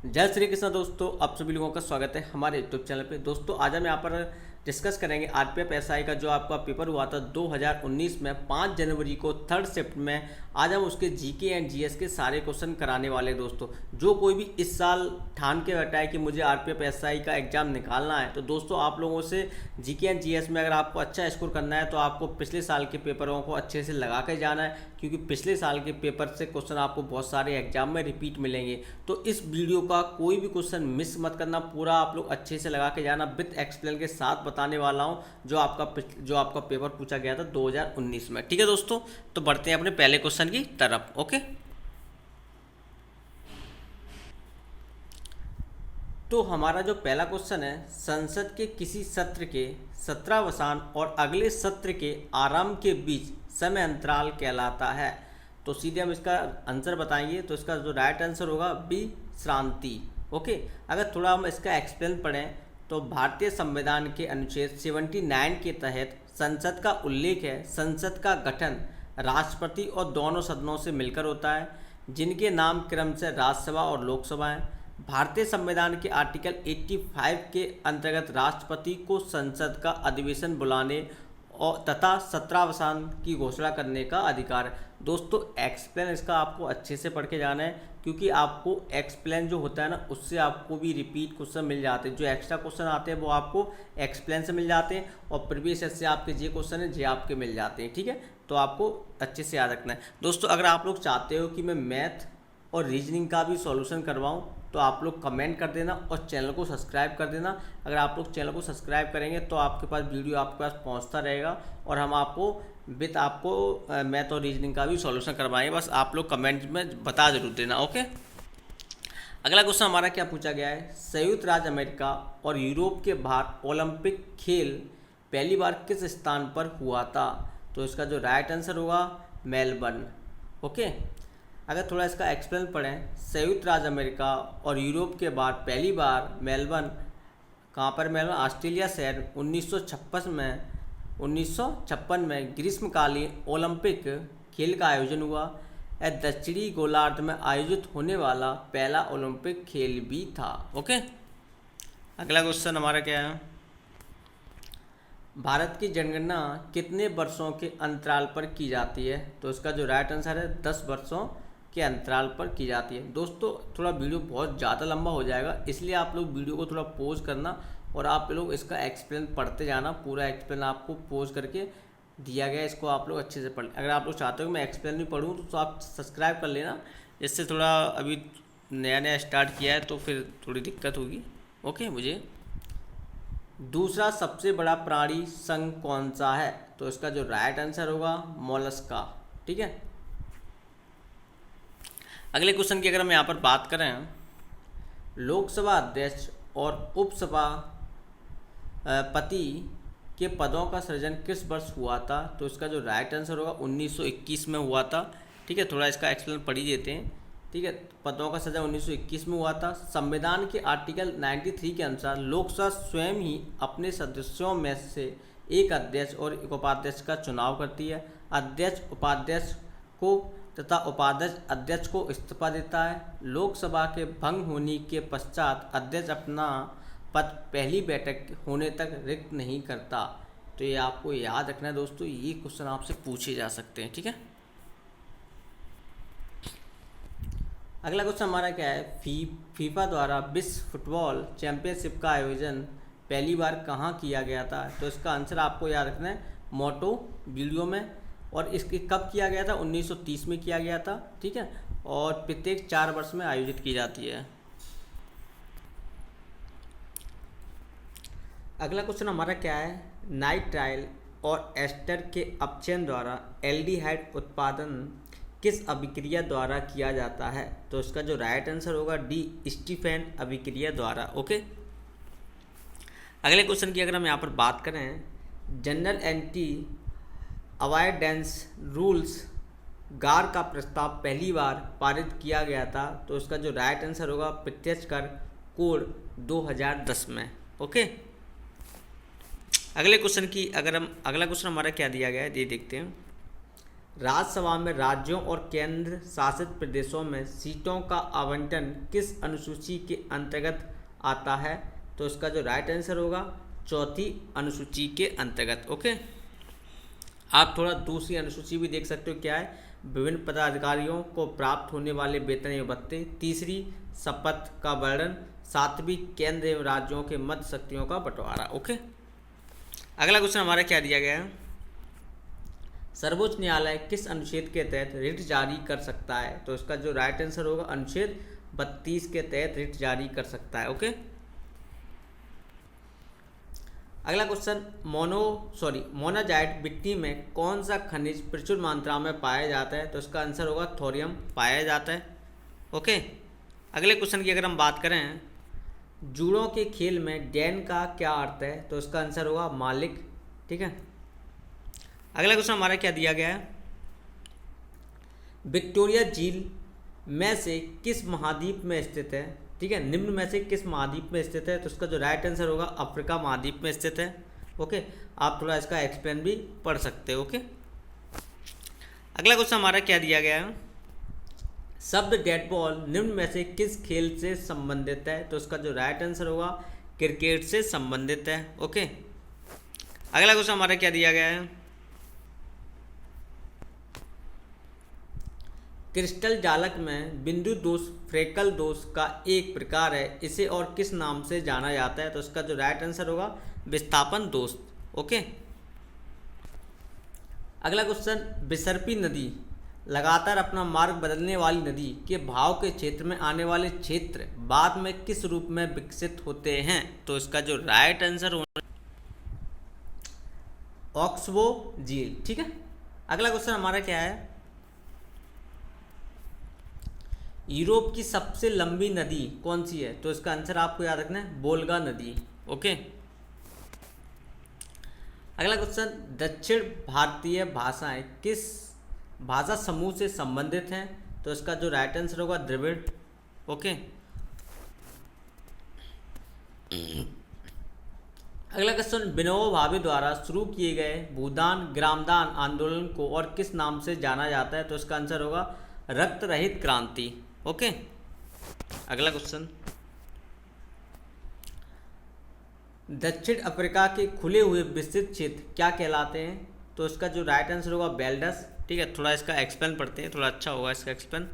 जय श्री कृष्ण दोस्तों, आप सभी लोगों का स्वागत है हमारे यूट्यूब चैनल पे। दोस्तों आज हम यहाँ पर डिस्कस करेंगे आरपीएफ एसआई का जो आपका पेपर हुआ था 2019 में 5 जनवरी को थर्ड शिफ्ट में। आज हम उसके जीके एंड जीएस के सारे क्वेश्चन कराने वाले हैं। दोस्तों जो कोई भी इस साल ठान के बैठा है कि मुझे आरपीएफ एसआई का एग्जाम निकालना है, तो दोस्तों आप लोगों से जीके एंड जीएस में अगर आपको अच्छा स्कोर करना है तो आपको पिछले साल के पेपरों को अच्छे से लगा के जाना है, क्योंकि पिछले साल के पेपर से क्वेश्चन आपको बहुत सारे एग्जाम में रिपीट मिलेंगे। तो इस वीडियो का कोई भी क्वेश्चन मिस मत करना, पूरा आप लोग अच्छे से लगा के जाना। विथ एक्सप्लेन के साथ बताने वाला हूं जो आपका पेपर पूछा गया था 2019 में। ठीक है दोस्तों, तो बढ़ते हैं अपने पहले क्वेश्चन की तरफ। ओके, तो हमारा जो पहला क्वेश्चन है, संसद के किसी सत्र के सत्रावसान और अगले सत्र के आरंभ के बीच समय अंतराल कहलाता है। तो सीधे हम इसका आंसर बताएंगे, तो इसका जो राइट आंसर होगा विश्रांति। ओके, अगर थोड़ा हम इसका एक्सप्लेन पढ़ें तो भारतीय संविधान के अनुच्छेद 79 के तहत संसद का उल्लेख है। संसद का गठन राष्ट्रपति और दोनों सदनों से मिलकर होता है, जिनके नाम क्रम से राज्यसभा और लोकसभा हैं। भारतीय संविधान के आर्टिकल 85 के अंतर्गत राष्ट्रपति को संसद का अधिवेशन बुलाने और तथा सत्रावसान की घोषणा करने का अधिकार है। दोस्तों एक्सप्लेन इसका आपको अच्छे से पढ़ के जाना है, क्योंकि आपको एक्सप्लेन जो होता है ना, उससे आपको भी रिपीट क्वेश्चन मिल जाते हैं। जो एक्स्ट्रा क्वेश्चन आते हैं वो आपको एक्सप्लेन से मिल जाते हैं, और प्रीवियस ईयर से आपके जे क्वेश्चन है जे आपके मिल जाते हैं। ठीक है, तो आपको अच्छे से याद रखना है। दोस्तों अगर आप लोग चाहते हो कि मैं मैथ और रीजनिंग का भी सॉल्यूशन करवाऊं, तो आप लोग कमेंट कर देना और चैनल को सब्सक्राइब कर देना। अगर आप लोग चैनल को सब्सक्राइब करेंगे तो आपके पास वीडियो आपके पास पहुंचता रहेगा, और हम आपको मैथ और रीजनिंग का भी सॉल्यूशन करवाएंगे। बस आप लोग कमेंट में बता जरूर देना। ओके, अगला क्वेश्चन हमारा क्या पूछा गया है, संयुक्त राज्य अमेरिका और यूरोप के बाहर ओलंपिक खेल पहली बार किस स्थान पर हुआ था? तो इसका जो राइट आंसर होगा मेलबर्न। ओके, अगर थोड़ा इसका एक्सप्लेन पढ़ें, संयुक्त राज्य अमेरिका और यूरोप के बाहर पहली बार मेलबर्न, कहाँ पर मेलबर्न, ऑस्ट्रेलिया शहर 1956 में ग्रीष्मकालीन ओलंपिक खेल का आयोजन हुआ। यह दक्षिणी गोलार्ध में आयोजित होने वाला पहला ओलंपिक खेल भी था। ओके, अगला क्वेश्चन हमारा क्या है, भारत की जनगणना कितने वर्षों के अंतराल पर की जाती है? तो इसका जो राइट आंसर है 10 वर्षों के अंतराल पर की जाती है। दोस्तों थोड़ा वीडियो बहुत ज़्यादा लंबा हो जाएगा, इसलिए आप लोग वीडियो को थोड़ा पॉज करना और आप लोग इसका एक्सप्लेन पढ़ते जाना। पूरा एक्सप्लेन आपको पॉज करके दिया गया है, इसको आप लोग अच्छे से पढ़। अगर आप लोग चाहते हो कि मैं एक्सप्लेन भी पढ़ूँ तो आप सब्सक्राइब कर लेना, जिससे थोड़ा अभी नया नया स्टार्ट किया है तो फिर थोड़ी दिक्कत होगी। ओके, मुझे दूसरा सबसे बड़ा प्राणी संघ कौन सा है? तो इसका जो राइट आंसर होगा मोलस्का। ठीक है, अगले क्वेश्चन की अगर हम यहाँ पर बात करें, लोकसभा अध्यक्ष और उपसभापति के पदों का सृजन किस वर्ष हुआ था? तो इसका जो राइट आंसर होगा 1921 में हुआ था। ठीक है, थोड़ा इसका एक्सप्लेन पढ़ ही देते हैं। ठीक है, पदों का सृजन 1921 में हुआ था। संविधान के आर्टिकल 93 के अनुसार लोकसभा स्वयं ही अपने सदस्यों में से एक अध्यक्ष और एक उपाध्यक्ष का चुनाव करती है। अध्यक्ष उपाध्यक्ष को तथा उपाध्यक्ष अध्यक्ष को इस्तीफा देता है। लोकसभा के भंग होने के पश्चात अध्यक्ष अपना पद पहली बैठक होने तक रिक्त नहीं करता। तो ये आपको याद रखना है दोस्तों, ये क्वेश्चन आपसे पूछे जा सकते हैं। ठीक है, अगला क्वेश्चन हमारा क्या है, फीफा द्वारा विश्व फुटबॉल चैंपियनशिप का आयोजन पहली बार कहाँ किया गया था? तो इसका आंसर आपको याद रखना है मोटो वीडियो में। और इसकी कब किया गया था? 1930 में किया गया था। ठीक है, और प्रत्येक 4 वर्ष में आयोजित की जाती है। अगला क्वेश्चन हमारा क्या है, नाइट्राइल और एस्टर के अपचयन द्वारा एल्डिहाइड उत्पादन किस अभिक्रिया द्वारा किया जाता है? तो इसका जो राइट आंसर होगा डी, स्टीफेन अभिक्रिया द्वारा। ओके, अगले क्वेश्चन की अगर हम यहाँ पर बात करें, जनरल एंटी अवॉइडेंस रूल्स गार का प्रस्ताव पहली बार पारित किया गया था। तो इसका जो राइट आंसर होगा प्रत्यक्ष कर कोड 2010 में। ओके, अगले क्वेश्चन हमारा क्या दिया गया है ये देखते हैं, राज्यसभा में राज्यों और केंद्र शासित प्रदेशों में सीटों का आवंटन किस अनुसूची के अंतर्गत आता है? तो इसका जो राइट आंसर होगा चौथी अनुसूची के अंतर्गत। ओके, आप थोड़ा दूसरी अनुसूची भी देख सकते हो, क्या है? विभिन्न पदाधिकारियों को प्राप्त होने वाले वेतन एवं भत्ते, तीसरी शपथ का वर्णन, सातवीं केंद्र एवं राज्यों के मध्य शक्तियों का बंटवारा। ओके, अगला क्वेश्चन हमारा क्या दिया गया है? सर्वोच्च न्यायालय किस अनुच्छेद के तहत रिट जारी कर सकता है? तो इसका जो राइट आंसर होगा अनुच्छेद 32 के तहत रिट जारी कर सकता है। ओके, अगला क्वेश्चन, मोनाजाइट मिट्टी में कौन सा खनिज प्रचुर मात्रा में पाया जाता है? तो इसका आंसर होगा थोरियम पाया जाता है। ओके, अगले क्वेश्चन की अगर हम बात करें, जूडो के खेल में डैन का क्या अर्थ है? तो इसका आंसर होगा मालिक। ठीक है, अगला क्वेश्चन हमारा क्या दिया गया है? विक्टोरिया झील में से किस महाद्वीप में स्थित है? ठीक है, निम्न में से किस महाद्वीप में स्थित है? तो इसका जो राइट आंसर होगा अफ्रीका महाद्वीप में स्थित है। ओके, आप थोड़ा इसका एक्सप्लेन भी पढ़ सकते हो। ओके, अगला क्वेश्चन हमारा क्या दिया गया है? शब्द डेड बॉल निम्न में से किस खेल से संबंधित है? तो इसका जो राइट आंसर होगा क्रिकेट से संबंधित है। ओके, अगला क्वेश्चन हमारा क्या दिया गया है? क्रिस्टल जालक में बिंदु दोष फ्रेकल दोष का एक प्रकार है, इसे और किस नाम से जाना जाता है? तो इसका जो राइट आंसर होगा विस्थापन दोष। ओके, अगला क्वेश्चन, विसर्पी नदी लगातार अपना मार्ग बदलने वाली नदी के बहाव के क्षेत्र में आने वाले क्षेत्र बाद में किस रूप में विकसित होते हैं? तो इसका जो राइट आंसर होगा ऑक्सबो झील। ठीक है, अगला क्वेश्चन हमारा क्या है? यूरोप की सबसे लंबी नदी कौन सी है? तो इसका आंसर आपको याद रखना है वोल्गा नदी। ओके, अगला क्वेश्चन, दक्षिण भारतीय भाषाएं किस भाषा समूह से संबंधित हैं? तो इसका जो राइट आंसर होगा द्रविड़। ओके, अगला क्वेश्चन, विनोबा भावे द्वारा शुरू किए गए भूदान ग्रामदान आंदोलन को और किस नाम से जाना जाता है? तो इसका आंसर होगा रक्त रहित क्रांति। ओके, अगला क्वेश्चन, दक्षिण अफ्रीका के खुले हुए विस्तृत क्षेत्र क्या कहलाते हैं? तो इसका जो राइट आंसर होगा बेल्डस। ठीक है, थोड़ा इसका एक्सप्लेन पढ़ते हैं, थोड़ा अच्छा होगा इसका एक्सप्लेन।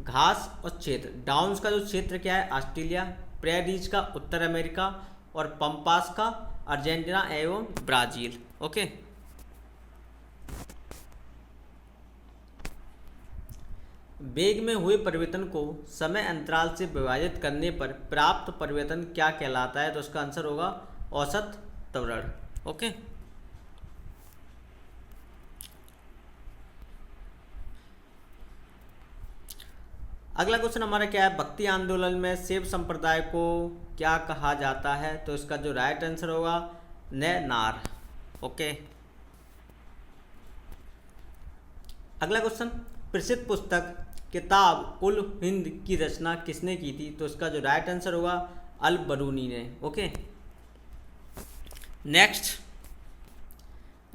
घास और क्षेत्र, डाउन्स का जो क्षेत्र क्या है? ऑस्ट्रेलिया, प्रेरीज का उत्तर अमेरिका और पंपास का अर्जेंटीना एवं ब्राजील। ओके, वेग में हुए परिवर्तन को समय अंतराल से विभाजित करने पर प्राप्त परिवर्तन क्या कहलाता है? तो इसका आंसर होगा औसत त्वरण। ओके, अगला क्वेश्चन हमारा क्या है? भक्ति आंदोलन में शैव संप्रदाय को क्या कहा जाता है? तो इसका जो राइट आंसर होगा नैनार। ओके, अगला क्वेश्चन, प्रसिद्ध पुस्तक किताब उल हिंद की रचना किसने की थी? तो इसका जो राइट आंसर होगा अल बरूनी ने। ओके, नेक्स्ट,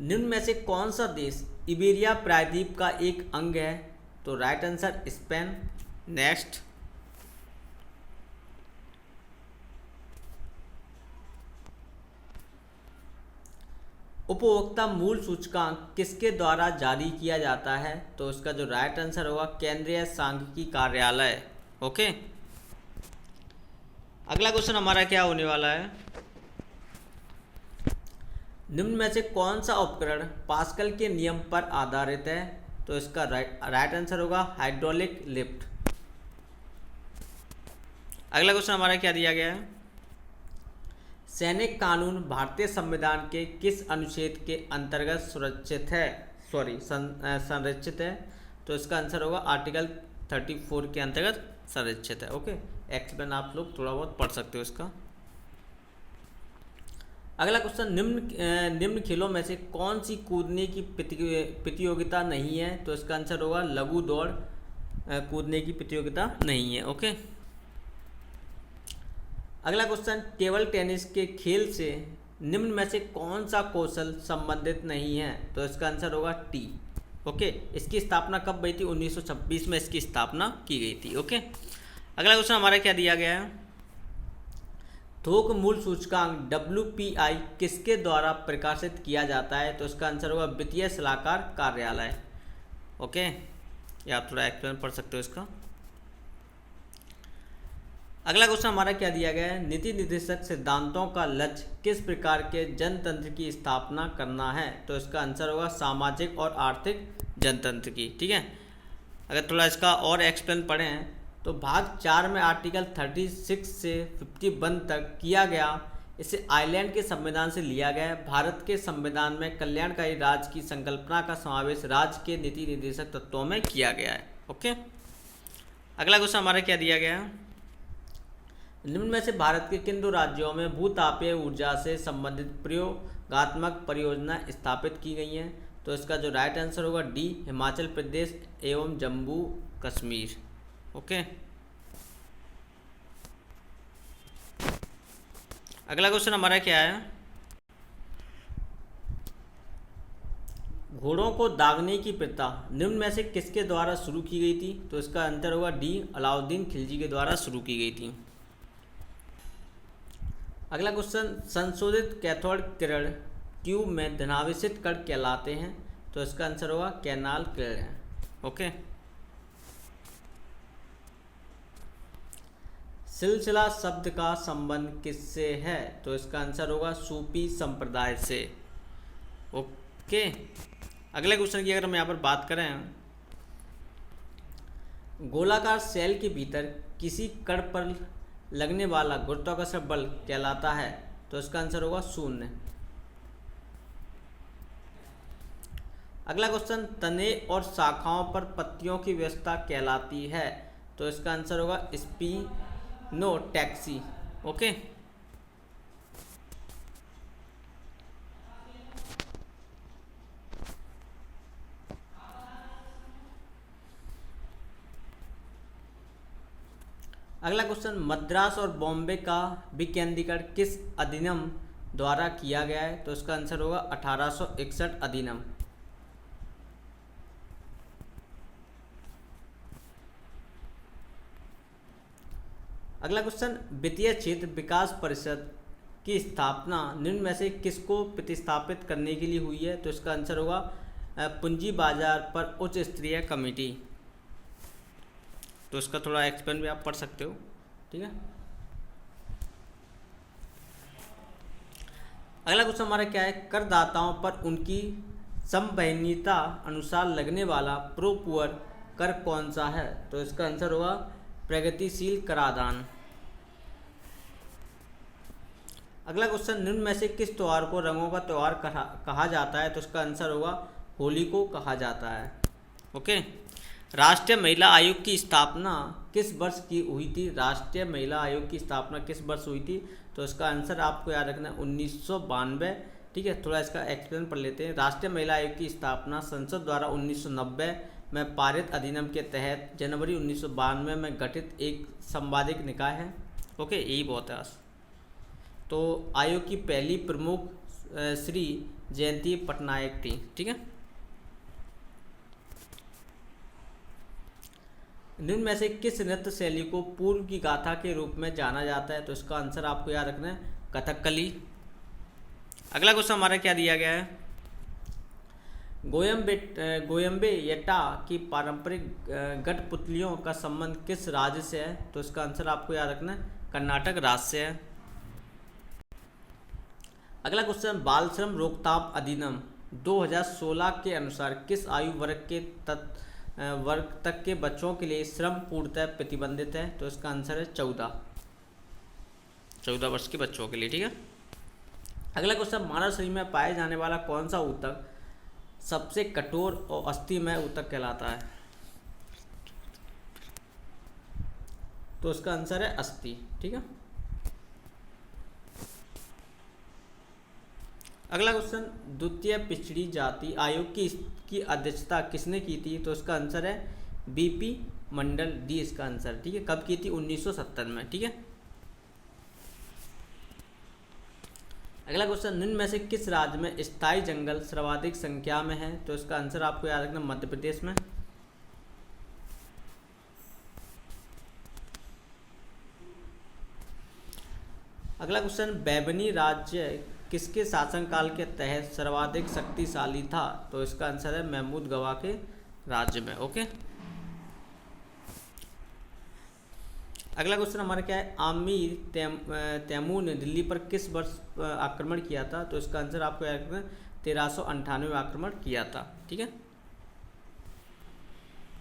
निम्न में से कौन सा देश इबेरिया प्रायद्वीप का एक अंग है? तो राइट आंसर स्पेन। नेक्स्ट, उपभोक्ता मूल्य सूचकांक किसके द्वारा जारी किया जाता है? तो इसका जो राइट आंसर होगा केंद्रीय सांख्यिकी कार्यालय। ओके, अगला क्वेश्चन हमारा क्या होने वाला है? निम्न में से कौन सा उपकरण पास्कल के नियम पर आधारित है? तो इसका राइट आंसर होगा हाइड्रोलिक लिफ्ट। अगला क्वेश्चन हमारा क्या दिया गया है? सैनिक कानून भारतीय संविधान के किस अनुच्छेद के अंतर्गत संरक्षित है? तो इसका आंसर होगा आर्टिकल 34 के अंतर्गत संरक्षित है। ओके, एक्सप्लेन आप लोग थोड़ा बहुत पढ़ सकते हो इसका। अगला क्वेश्चन, निम्न खेलों में से कौन सी कूदने की प्रतियोगिता नहीं है? तो इसका आंसर होगा लघु दौड़ कूदने की प्रतियोगिता नहीं है। ओके, अगला क्वेश्चन, टेबल टेनिस के खेल से निम्न में से कौन सा कौशल संबंधित नहीं है? तो इसका आंसर होगा टी। ओके, इसकी स्थापना कब हुई थी? 1926 में इसकी स्थापना की गई थी। ओके, अगला क्वेश्चन हमारा क्या दिया गया है? थोक मूल्य सूचकांक WPI किसके द्वारा प्रकाशित किया जाता है? तो इसका आंसर होगा वित्तीय सलाहकार कार्यालय। ओके, या आप थोड़ा एक्सप्लेन पढ़ सकते हो इसका। अगला क्वेश्चन हमारा क्या दिया गया है? नीति निर्देशक सिद्धांतों का लक्ष्य किस प्रकार के जनतंत्र की स्थापना करना है? तो इसका आंसर होगा सामाजिक और आर्थिक जनतंत्र की। ठीक है, अगर थोड़ा इसका और एक्सप्लेन पढ़ें तो भाग 4 में आर्टिकल 36 से 51 तक किया गया, इसे आयरलैंड के संविधान से लिया गया है। भारत के संविधान में कल्याणकारी राज्य की संकल्पना का समावेश राज्य के नीति निर्देशक तत्वों में किया गया है। ओके, अगला क्वेश्चन हमारा क्या दिया गया है? निम्न में से भारत के किन दो राज्यों में भूतापीय ऊर्जा से संबंधित प्रयोगात्मक परियोजना स्थापित की गई हैं? तो इसका जो राइट आंसर होगा डी, हिमाचल प्रदेश एवं जम्मू कश्मीर। ओके, अगला क्वेश्चन हमारा क्या है? घोड़ों को दागने की प्रथा निम्न में से किसके द्वारा शुरू की गई थी? तो इसका आंसर होगा डी, अलाउद्दीन खिलजी के द्वारा शुरू की गई थी। अगला क्वेश्चन, संशोधित कैथोड किरण ट्यूब में धनावेशित कण कहलाते हैं? तो इसका आंसर होगा कैनाल किरण है। ओके, सिलसिला शब्द का संबंध किससे है? तो इसका आंसर होगा सूफी संप्रदाय से। ओके, अगले क्वेश्चन की अगर हम यहाँ पर बात करें, गोलाकार सेल के भीतर किसी कण पर लगने वाला गुरुत्वाकर्षण बल कहलाता है? तो इसका आंसर होगा शून्य। अगला क्वेश्चन, तने और शाखाओं पर पत्तियों की व्यवस्था कहलाती है? तो इसका आंसर होगा स्पिनोटैक्सी। ओके, अगला क्वेश्चन, मद्रास और बॉम्बे का विकेंद्रीकरण किस अधिनियम द्वारा किया गया है? तो इसका आंसर होगा 1861 अधिनियम। अगला क्वेश्चन, वित्तीय क्षेत्र विकास परिषद की स्थापना निम्न में से किसको प्रतिस्थापित करने के लिए हुई है? तो इसका आंसर होगा पूंजी बाजार पर उच्च स्तरीय कमेटी। तो इसका थोड़ा एक्सप्लेन भी आप पढ़ सकते हो। ठीक है, अगला क्वेश्चन हमारा क्या है? करदाताओं पर उनकी संवैधानिकता अनुसार लगने वाला प्रोपुअर कर कौन सा है? तो इसका आंसर होगा प्रगतिशील कराधान। अगला क्वेश्चन, निम्न में से किस त्योहार को रंगों का त्योहार कहा जाता है? तो इसका आंसर होगा होली को कहा जाता है। ओके, राष्ट्रीय महिला आयोग की स्थापना किस वर्ष की हुई थी? राष्ट्रीय महिला आयोग की स्थापना किस वर्ष हुई थी? तो इसका आंसर आपको याद रखना है 1992। ठीक है, थोड़ा इसका एक्सप्लेन पढ़ लेते हैं। राष्ट्रीय महिला आयोग की स्थापना संसद द्वारा 1990 में पारित अधिनियम के तहत जनवरी 1992 में गठित एक संवैधानिक निकाय है। ओके, यही बहुत है। तो आयोग की पहली प्रमुख श्री जयंती पटनायक थी। ठीक है, निम्न में से किस नृत्य शैली को पूर्व की गाथा के रूप में जाना जाता है? तो इसका आंसर आपको याद रखना है कथकली। अगला क्वेश्चन हमारा क्या दिया गया है? गोयम्बेयट्टा की पारंपरिक कठपुतलियों का संबंध किस राज्य से है? तो इसका आंसर आपको याद रखना है कर्नाटक राज्य से है। अगला क्वेश्चन, बाल श्रम रोकथाम अधिनियम 2016 के अनुसार किस आयु वर्ग तक के बच्चों के लिए श्रम पूर्णतः प्रतिबंधित है? तो इसका आंसर है 14 वर्ष के बच्चों के लिए। ठीक है, अगला क्वेश्चन, मानव शरीर में पाए जाने वाला कौन सा ऊतक सबसे कठोर और अस्थिमय ऊतक कहलाता है? तो इसका आंसर है अस्थि। ठीक है, अगला क्वेश्चन, द्वितीय पिछड़ी जाति आयोग की अध्यक्षता किसने की थी? तो इसका आंसर है बीपी मंडल, डी इसका आंसर। ठीक है, कब की थी? 1970 में। ठीक है, अगला क्वेश्चन, निम्न में से किस राज्य में स्थायी जंगल सर्वाधिक संख्या में है? तो इसका आंसर आपको याद रखना मध्य प्रदेश में। अगला क्वेश्चन, बैबनी राज्य किसके शासनकाल के तहत सर्वाधिक शक्तिशाली था? तो इसका आंसर है महमूद गवा के राज्य में। ओके, अगला क्वेश्चन हमारा क्या है, आमीर तैमूर ने दिल्ली पर किस वर्ष आक्रमण किया था? तो इसका आंसर आपको याद रखना 1398 आक्रमण किया था। ठीक है।